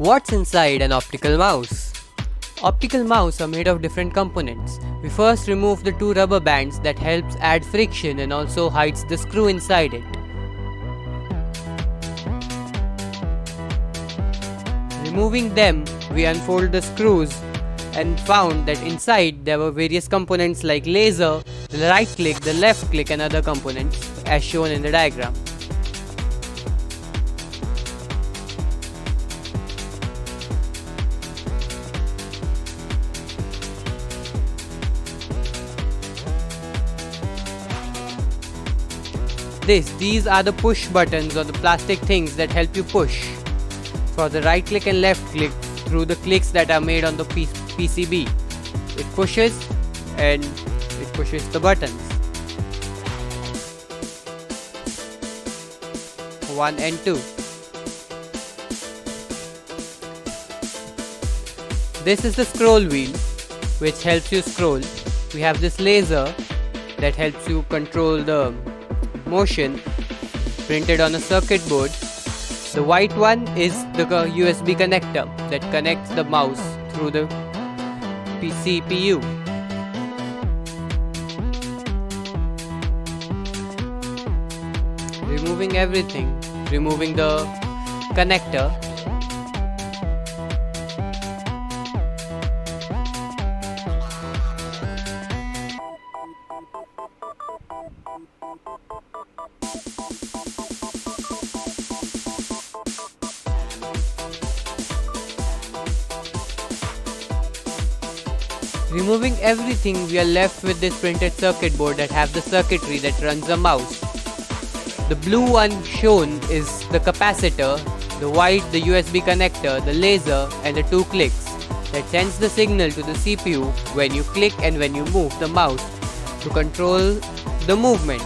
What's inside an optical mouse? Optical mouse are made of different components. We first remove the two rubber bands that helps add friction and also hides the screw inside it. Removing them, we unfold the screws and found that inside there were various components like laser, the right click, the left click and other components as shown in the diagram. These are the push buttons or the plastic things that help you push for the right click and left click through the clicks that are made on the PCB. It pushes and it pushes the buttons. 1 and 2. This is the scroll wheel which helps you scroll. We have this laser that helps you control the motion printed on a circuit board. The white one is the USB connector that connects the mouse through the CPU. Removing everything, removing the connector. Removing everything, we are left with this printed circuit board that have the circuitry that runs the mouse. The blue one shown is the capacitor, the white the USB connector, the laser and the two clicks that sends the signal to the CPU when you click and when you move the mouse to control the movement.